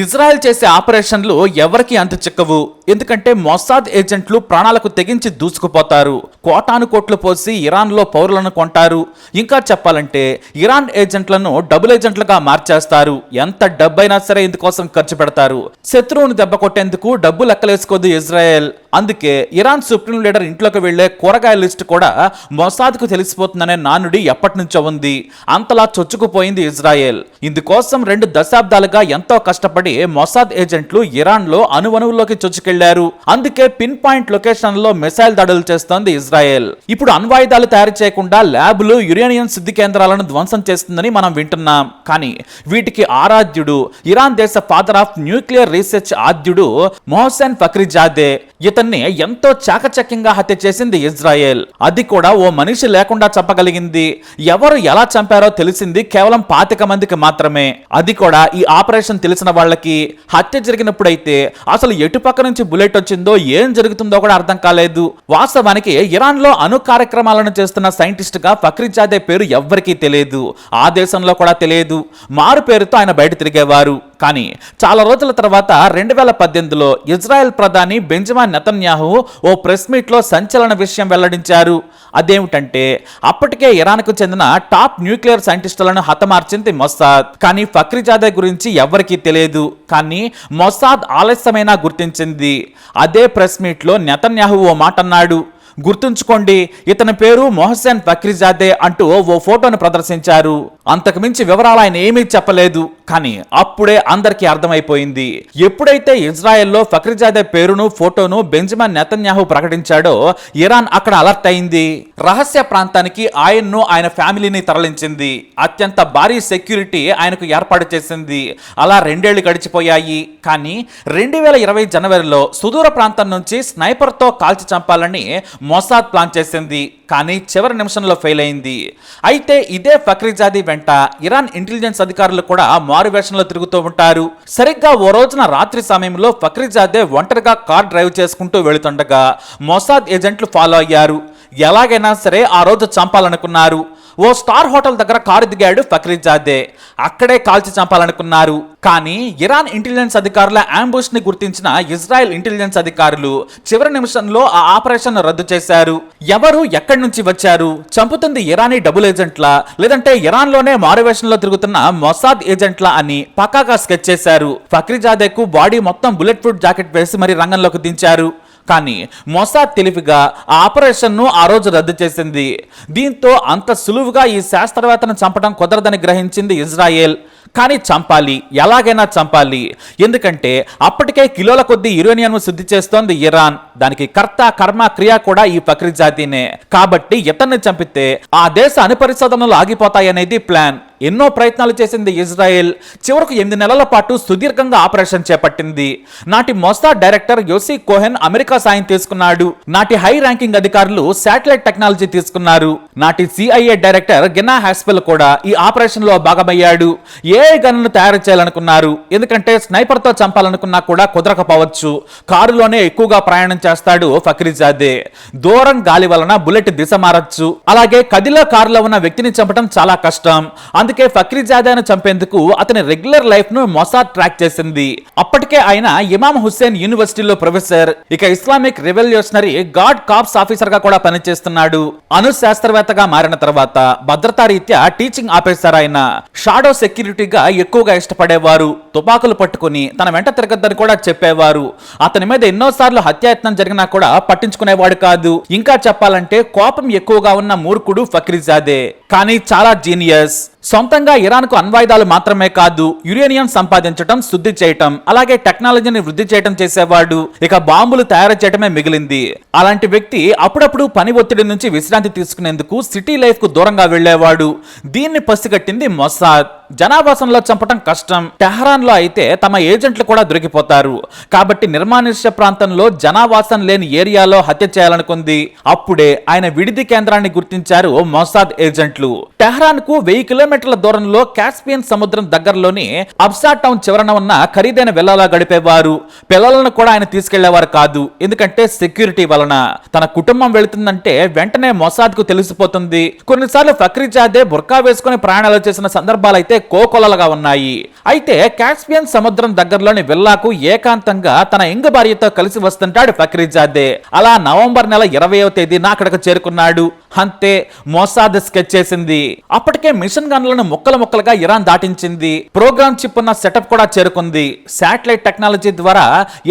Israel చేసే ఆపరేషన్లు ఎవరికి అంత చిక్కవు. ఎందుకంటే మొసాద్ ఏజెంట్లు ప్రాణాలకు తెగించి దూసుకుపోతారు. కోటాను కోట్లు పోసి ఇరాన్లో పౌరులను కొంటారు. ఇంకా చెప్పాలంటే ఇరాన్ ఏజెంట్లను డబుల్ ఏజెంట్లుగా మార్చేస్తారు. ఎంత డబ్బైనా సరే ఇందుకోసం ఖర్చు పెడతారు. శత్రువును దెబ్బ కొట్టేందుకు డబ్బు లెక్కలేసుకోదు ఇజ్రాయెల్. అందుకే ఇరాన్ సుప్రీం లీడర్ ఇంట్లోకి వెళ్లే కూరగాయల లిస్ట్ కూడా మొసాద్కు తెలిసిపోతుందనే నానుడి ఎప్పటి నుంచో ఉంది. అంతలా చొచ్చుకుపోయింది ఇజ్రాయెల్. ఇందుకోసం 2 దశాబ్దాలుగా ఎంతో కష్టపడి మొసాద్ ఏజెంట్లు ఇరాన్ లో అణువణువుల్లోకి చొచ్చుకెళ్లారు. అందుకే పిన్ పాయింట్ లొకేషన్ లో మిసైల్ దాడులు చేస్తోంది ఇజ్రాయెల్. ఇప్పుడు అణ్వాయుధాలు తయారు చేయకుండా ల్యాబ్లు, యురేనియం శుద్ధి కేంద్రాలను ధ్వంసం చేస్తుందని మనం వింటున్నాం. కానీ వీటికి ఆరాధ్యుడు ఇరాన్ దేశ ఫాదర్ ఆఫ్ న్యూక్లియర్ రీసెర్చ్ ఆద్యుడు మొహసెన్ ఫక్రీజాదే. ఇతన్ని ఎంతో చాకచక్యంగా హత్య చేసింది ఇజ్రాయెల్. అది కూడా ఓ మనిషి లేకుండా చంపగలిగింది. ఎవరు ఎలా చంపారో తెలిసింది కేవలం 25 మందికి మాత్రమే. అది కూడా ఈ ఆపరేషన్ తెలిసిన వాళ్ళకి. హత్య జరిగినప్పుడైతే అసలు ఎటుపక్క నుంచి బుల్లెట్ వచ్చిందో ఏం జరుగుతుందో కూడా అర్థం కాలేదు. వాస్తవానికి ఇరాన్ లో అణు కార్యక్రమాలను చేస్తున్న సైంటిస్ట్ గా ఫక్రీజాదే పేరు ఎవ్వరికీ తెలియదు. ఆ దేశంలో కూడా తెలియదు. మారు పేరుతో ఆయన బయట తిరిగేవారు. కానీ చాలా రోజుల తర్వాత 2018లో ఇజ్రాయెల్ ప్రధాని బెంజమిన్ నెతన్యాహు ఓ ప్రెస్ మీట్ లో సంచలన విషయం వెల్లడించారు. అదేమిటంటే అప్పటికే ఇరాన్కు చెందిన టాప్ న్యూక్లియర్ సైంటిస్టులను హతమార్చింది మొసాద్. కానీ ఫక్రీజాదే గురించి ఎవరికీ తెలియదు. కానీ మొసాద్ ఆలస్యమైనా గుర్తించింది. అదే ప్రెస్ మీట్ లో నెతన్యాహు ఓ మాట అన్నాడు. గుర్తుంచుకోండి, ఇతని పేరు మొహసెన్ ఫక్రీజాదే అంటూ ఓ ఫోటోను ప్రదర్శించారు. అంతకుమించి వివరాలు ఆయన ఏమీ చెప్పలేదు. కానీ అప్పుడే అందరికీ అర్థమైపోయింది. ఎప్పుడైతే ఇజ్రాయెల్లో ఫక్రీజాదే పేరును, ఫోటోను బెంజమిన్ నెతన్యాహు ప్రకటించాడో ఇరాన్ అక్కడ అలర్ట్ అయింది. రహస్య ప్రాంతానికి ఆయన్ను, ఆయన ఫ్యామిలీని తరలించింది. అత్యంత భారీ సెక్యూరిటీ ఆయనకు ఏర్పాటు చేసింది. అలా 2 ఏళ్లు గడిచిపోయాయి. కానీ 2020 జనవరిలో సుదూర ప్రాంతం నుంచి స్నైపర్తో కాల్చి చంపాలని మొసాద్ ప్లాన్ చేసింది. కానీ చివరి నిమిషంలో ఫెయిల్ అయింది. అయితే ఇదే ఫక్రీజాదే వెంట ఇరాన్ ఇంటెలిజెన్స్ అధికారులు కూడా మారువేషంలో తిరుగుతూ ఉంటారు. సరిగ్గా ఓ రోజున రాత్రి సమయంలో ఫక్రీజాదే ఒంటరిగా కార్ డ్రైవ్ చేసుకుంటూ వెళుతుండగా మొసాద్ ఏజెంట్లు ఫాలో అయ్యారు. ఎలాగైనా సరే ఆ రోజు చంపాలనుకున్నారు. ఓ స్టార్ హోటల్ దగ్గర కారు దిగాడు ఫక్రీజాదే. అక్కడే కాల్చి చంపాలనుకున్నారు. కానీ ఇరాన్ ఇంటెలిజెన్స్ అధికారుల అంబుష్ ని గుర్తించిన ఇజ్రాయెల్ ఇంటెలిజెన్స్ అధికారులు చివరి నిమిషంలో ఆ ఆపరేషన్ రద్దు చేశారు. ఎవరు ఎక్కడి నుంచి వచ్చారు, చంపుతుంది ఇరానీ డబుల్ ఏజెంట్లా లేదంటే ఇరాన్ లోనే మారువేషంలో తిరుగుతున్న మొసాద్ ఏజెంట్లా అని పక్కాగా స్కెచ్ చేశారు. ఫక్రీజాదేకు బాడీ మొత్తం బుల్లెట్ ప్రూఫ్ జాకెట్ వేసి మరి రంగంలోకి దించారు. కానీ మొసాద్ తెలివిగా ఆ ఆపరేషన్ను ఆ రోజు రద్దు చేసింది. దీంతో అంత సులువుగా ఈ శాస్త్రవేత్తను చంపడం కుదరదని గ్రహించింది ఇజ్రాయెల్. కానీ చంపాలి, ఎలాగైనా చంపాలి. ఎందుకంటే అప్పటికే కిలోల కొద్దీ యురేనియం శుద్ధి చేస్తోంది ఇరాన్. దానికి కర్త, కర్మ, క్రియ కూడా ఈ ఫక్రీజాదేనే. కాబట్టి ఇతన్ని చంపితే ఆ దేశ అణుపరిశోధనలు ఆగిపోతాయనేది ప్లాన్. ఎన్నో ప్రయత్నాలు చేసింది ఇజ్రాయెల్. చివరకు 8 నెలల పాటు సుదీర్ఘంగా ఆపరేషన్ చేపట్టింది. నాటి మొసాద్ డైరెక్టర్ యోసి కోహెన్ అమెరికా సాయం తీసుకున్నాడు. నాటి హై ర్యాంకింగ్ అధికారులు శాటిలైట్ టెక్నాలజీ తీసుకున్నారు. నాటి CIA డైరెక్టర్ గినా హాస్పెల్ కూడా ఈ ఆపరేషన్ లో భాగమయ్యాడు. ఏ గన్ను తయారు చేయాలనుకున్నారు. ఎందుకంటే స్నైపర్ తో చంపాలనుకున్నా కూడా కుదరకపోవచ్చు. కారులోనే ఎక్కువగా ప్రయాణం చేస్తాడు ఫక్రీజాదే. దూరం గాలి వలన బుల్లెట్ దిశ మారచ్చు. అలాగే కదిలో కారులో ఉన్న వ్యక్తిని చంపడం చాలా కష్టం. అందుకే ఫక్రీజాదేను చంపేందుకు అతని రెగ్యులర్ లైఫ్ ను మొసాద్ ట్రాక్ చేసింది. అప్పటికే ఆయన ఇమామ్ హుస్సేన్ యూనివర్సిటీలో ప్రొఫెసర్, ఇక Islamic revolutionary guard corps officer గా కూడా పనిచేస్తున్నాడు. అణు శాస్త్రవేత్తగా మారిన తర్వాత భద్రతా రీత్యా టీచింగ్ ఆపేశారు ఆయన. షాడో సెక్యూరిటీగా ఎక్కువగా ఇష్టపడేవారు. తుపాకులు పట్టుకుని తన వెంట తిరగద్దని కూడా చెప్పేవారు. అతని మీద ఎన్నోసార్లు హత్యాయత్నం జరిగినా కూడా పట్టించుకునేవాడు కాదు. ఇంకా చెప్పాలంటే కోపం ఎక్కువగా ఉన్న మూర్ఖుడు ఫక్రీజాదే. కానీ చాలా జీనియస్. సొంతంగా ఇరాన్కు అణ్వాయుధాలు మాత్రమే కాదు, యురేనియం సంపాదించడం, శుద్ధి చేయటం, అలాగే టెక్నాలజీని వృద్ధి చేయటం చేసేవాడు. ఇక బాంబులు తయారు చేయటమే మిగిలింది. అలాంటి వ్యక్తి అప్పుడప్పుడు పని ఒత్తిడి నుంచి విశ్రాంతి తీసుకునేందుకు సిటీ లైఫ్ కు దూరంగా వెళ్లేవాడు. దీన్ని పసిగట్టింది మొసాద్. జనావాసంలో చంపటం కష్టం. టెహరాన్ లో అయితే తమ ఏజెంట్లు కూడా దొరికిపోతారు. కాబట్టి నిర్మానుష్య ప్రాంతంలో జనావాసం లేని ఏరియాలో హత్య చేయాలనుకుంది. అప్పుడే ఆయన విడిది కేంద్రాన్ని గుర్తించారు మొసాద్ ఏజెంట్లు. టెహరాన్ కు 1000 కిలోమీటర్ల కిలోమీటర్ల దూరంలో కాస్పియన్ సముద్రం దగ్గరలోని అబ్సా టౌన్ చివరన ఉన్న ఖరీదైన విల్లాలా గడిపేవారు. పిల్లలను కూడా ఆయన తీసుకెళ్లేవారు కాదు, ఎందుకంటే సెక్యూరిటీ వలన. తన కుటుంబం వెళుతుందంటే వెంటనే మొసాద్ కు తెలిసిపోతుంది. కొన్నిసార్లు ఫక్రీజాదే బుర్కా వేసుకుని ప్రయాణాలు చేసిన సందర్భాలైతే కోకొల్లలుగా ఉన్నాయి. అయితే కాస్పియన్ సముద్రం దగ్గరలోని విల్లాకు ఏకాంతంగా తన యంగ్ భార్యతో కలిసి వస్తుంటాడు ఫక్రీజాదే. అలా నవంబర్ నెల 20వ తేదీన అక్కడికి చేరుకున్నాడు. అంతే, మొసాద్ స్కెచ్ చేసింది. అప్పటికే మిషన్ గన్లను ముక్కలు ముక్కలుగా ఇరాన్ దాటించింది. ప్రోగ్రామ్ చిప్ ఉన్న సెటప్ కూడా చేరుకుంది. శాటిలైట్ టెక్నాలజీ ద్వారా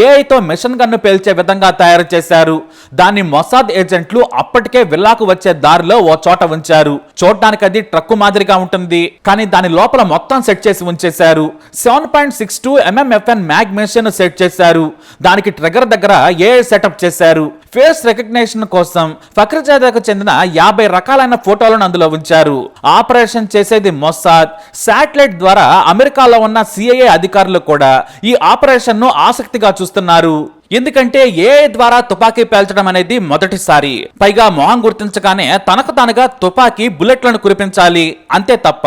ఏఐతో మిషన్ గన్ను పేల్చే విధంగా తయారు చేశారు. దాన్ని మొసాద్ ఏజెంట్లు అప్పటికే విల్లాకు వచ్చే దారిలో ఓ చోట ఉంచారు. చూడడానికి అది ట్రక్కు మాదిరిగా ఉంటుంది, కానీ దాని లోపల మొత్తం సెట్ చేసి ఉంచేశారు. 7.62 mm మ్యాగ్ మెషిన్ సెట్ చేశారు. దానికి ట్రిగర్ దగ్గర ఏఐ సెటప్ చేశారు. ఫేస్ రికగ్నిషన్ కోసం ఫక్రీజాదేకు చెందిన 50 రకాలైన ఫోటోలను అందులో ఉంచారు. ఆపరేషన్ చేసేది మొసాద్. శాటిలైట్ ద్వారా అమెరికాలో ఉన్న సిఐఏ అధికారులు కూడా ఈ ఆపరేషన్ ను ఆసక్తిగా చూస్తున్నారు. ఎందుకంటే ఏఐ ద్వారా తుపాకీ పేల్చడం అనేది మొదటిసారి. పైగా మొహం గుర్తించగానే తనకు తానుగా తుపాకీ బుల్లెట్లను కురిపించాలి, అంతే తప్ప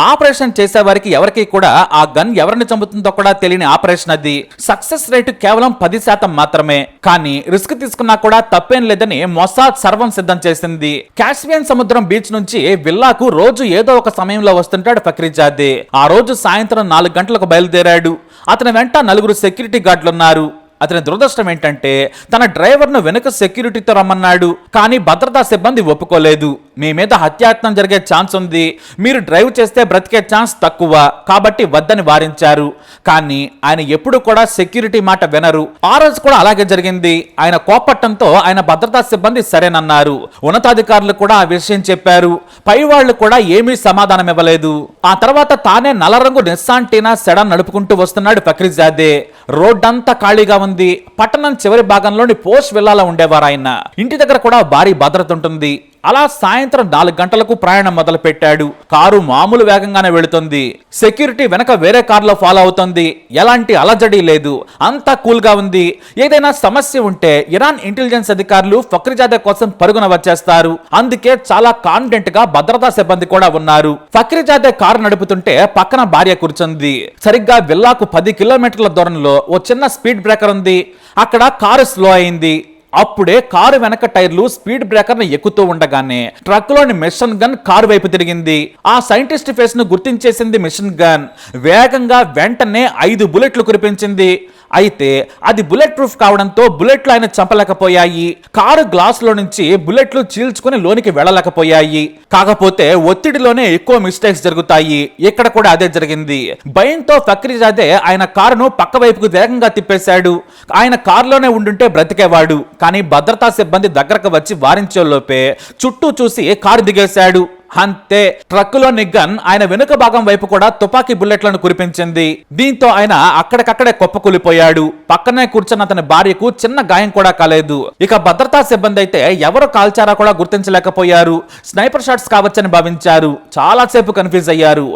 ఆపరేషన్ చేసే వారికి ఎవరికి కూడా ఆ గన్ ఎవరిని చంపుతుందో కూడా తెలియని ఆపరేషన్ అది. సక్సెస్ రేటు కేవలం 10% మాత్రమే. కానీ రిస్క్ తీసుకున్నా కూడా తప్పేం లేదని మొసాద్ సర్వం సిద్ధం చేసింది. కాస్పియన్ సముద్రం బీచ్ నుంచి విల్లాకు రోజు ఏదో ఒక సమయంలో వస్తుంటాడు ఫక్రీజాదే. ఆ రోజు సాయంత్రం 4 గంటలకు బయలుదేరాడు. అతని వెంట 4 సెక్యూరిటీ గార్డులున్నారు. అతని దురదృష్టం ఏంటంటే తన డ్రైవర్ను వెనుక సెక్యూరిటీతో రమ్మన్నాడు, కానీ భద్రతా సిబ్బంది ఒప్పుకోలేదు. మీ మీద హత్యాయత్నం జరిగే ఛాన్స్ ఉంది, మీరు డ్రైవ్ చేస్తే బ్రతికే ఛాన్స్ తక్కువ, కాబట్టి వద్దని వారించారు. కానీ ఆయన ఎప్పుడు కూడా సెక్యూరిటీ మాట వినరు. ఆ రోజు కూడా అలాగే జరిగింది. ఆయన కోపట్టంతో ఆయన భద్రతా సిబ్బంది సరేనన్నారు. ఉన్నతాధికారులు కూడా ఆ విషయం చెప్పారు. పై వాళ్ళు కూడా ఏమీ సమాధానం ఇవ్వలేదు. ఆ తర్వాత తానే నల్లరంగు నిస్సాన్ టీనా సెడాన్ నడుపుకుంటూ వస్తున్నాడు ఫక్రీజాదే. రోడ్డంతా ఖాళీగా ఉంది. పట్టణం చివరి భాగంలోని పోస్ట్ విల్లాలో ఉండేవారు ఆయన. ఇంటి దగ్గర కూడా భారీ భద్రత ఉంటుంది. అలా సాయంత్రం 4 గంటలకు ప్రయాణం మొదలు పెట్టాడు. కారు మామూలు వేగంగానే వెళుతుంది. సెక్యూరిటీ వెనక వేరే కారులో ఫాలో అవుతుంది. ఎలాంటి అలజడి లేదు, అంతా కూల్ గా ఉంది. ఏదైనా సమస్య ఉంటే ఇరాన్ ఇంటెలిజెన్స్ అధికారులు ఫక్రీజాదే కోసం పరుగున వచ్చేస్తారు. అందుకే చాలా కాన్ఫిడెంట్ గా భద్రతా సిబ్బంది కూడా ఉన్నారు. ఫక్రీజాదే కారు నడుపుతుంటే పక్కన భార్య కూర్చుంది. సరిగ్గా విల్లాకు 10 కిలోమీటర్ల దూరంలో ఓ చిన్న స్పీడ్ బ్రేకర్ ఉంది. అక్కడ కారు స్లో అయింది. అప్పుడే కారు వెనక టైర్లు స్పీడ్ బ్రేకర్ ను ఎక్కుతూ ఉండగానే ట్రక్ లోని మిషన్ గన్ కారు వైపు తిరిగింది. ఆ సైంటిస్ట్ ఫేస్ ను గుర్తించేసింది మిషన్ గన్. వేగంగా వెంటనే 5 బుల్లెట్లు కురిపించింది. అయితే అది బుల్లెట్ ప్రూఫ్ కావడంతో బుల్లెట్లు ఆయన చంపలేకపోయాయి. కారు గ్లాస్ లో నుంచి బుల్లెట్లు చీల్చుకుని లోనికి వెళ్ళలేకపోయాయి. కాకపోతే ఒత్తిడిలోనే ఎక్కువ మిస్టేక్స్ జరుగుతాయి. ఇక్కడ కూడా అదే జరిగింది. భయంతో ఫక్రీజాదే ఆయన కారును పక్క వైపుకు వేగంగా తిప్పేశాడు. ఆయన కారులోనే ఉండుంటే బ్రతికేవాడు. కానీ భద్రతా సిబ్బంది దగ్గరకు వచ్చి వారించే లోపే చుట్టూ చూసి కారు దిగేశాడు. అంతే, ట్రక్కులోని గన్ ఆయన వెనుక భాగం వైపు కూడా తుపాకీ బుల్లెట్లను కురిపించింది. దీంతో ఆయన అక్కడికక్కడే కుప్పకూలిపోయాడు. పక్కనే కూర్చున్న అతని భార్యకు చిన్న గాయం కూడా కాలేదు. ఇక భద్రతా సిబ్బంది అయితే ఎవరు కాల్చారా కూడా గుర్తించలేకపోయారు. స్నైపర్ షాట్స్ కావచ్చని భావించారు. చాలాసేపు కన్ఫ్యూజ్ అయ్యారు.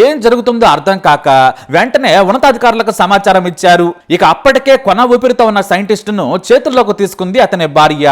ఏం జరుగుతుందో అర్థం కాక వెంటనే ఉన్నతాధికారులకు సమాచారం ఇచ్చారు. ఇక అప్పటికే కొన ఊపిరితో ఉన్న సైంటిస్టును చేతుల్లోకి తీసుకుంది అతని భార్య.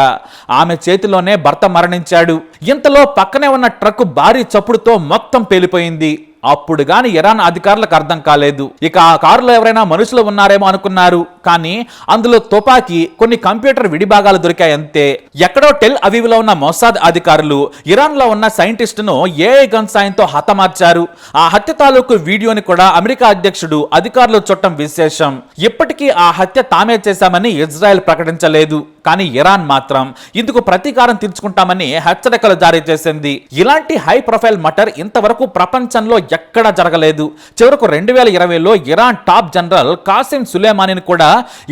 ఆమె చేతిలోనే భర్త మరణించాడు. ఇంతలో పక్కనే ఉన్న ట్రక్ భారీ చప్పుడుతో మొత్తం పేలిపోయింది. అప్పుడు గాని ఇరాన్ అధికారులకు అర్థం కాలేదు. ఇక ఆ కారులో ఎవరైనా మనుషులు ఉన్నారేమో అనుకున్నారు. కానీ అందులో తుపాకీ, కొన్ని కంప్యూటర్ విడిభాగాలు దొరికాయంతే. ఎక్కడో టెల్ అవీవ్లో ఉన్న మొసాద్ అధికారులు ఇరాన్ లో ఉన్న సైంటిస్టును ఏఐ గన్ సాయంతో హతమార్చారు. ఆ హత్య తాలూకు వీడియోని కూడా అమెరికా అధ్యక్షుడు అధికారులు చూడటం విశేషం. ఇప్పటికీ ఆ హత్య తామే చేశామని ఇజ్రాయెల్ ప్రకటించలేదు. కానీ ఇరాన్ మాత్రం ఇందుకు ప్రతీకారం తీర్చుకుంటామని హెచ్చరికలు జారీ చేసింది. ఇలాంటి హై ప్రొఫైల్ మర్డర్ ఇంతవరకు ప్రపంచంలో ఎక్కడా జరగలేదు. చివరకు 2020లో ఇరాన్ టాప్ జనరల్ కాసిం సులేమానీని కూడా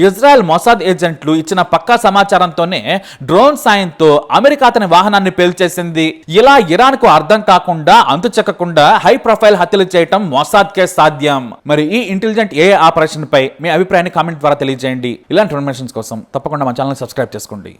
ఇజ్రాయెల్ మొసాద్ ఏజెంట్లు ఇచ్చిన పక్కా సమాచారంతోనే డ్రోన్ సాయంతో అమెరికా అతని వాహనాన్ని పేల్చేసింది. ఇలా ఇరాన్ కు అర్థం కాకుండా, అంతు చెక్కకుండా హై ప్రొఫైల్ హత్యలు చేయటం మొసాద్ కే సాధ్యం. మరి ఈ ఇంటెలిజెంట్ ఏ ఆపరేషన్ పై మీ అభిప్రాయాన్ని కామెంట్ ద్వారా తెలియజేయండి. ఇలాంటి ఇన్ఫర్మేషన్స్ కోసం తప్పకుండా మా ఛానల్ సబ్స్క్రైబ్ చేసుకోండి.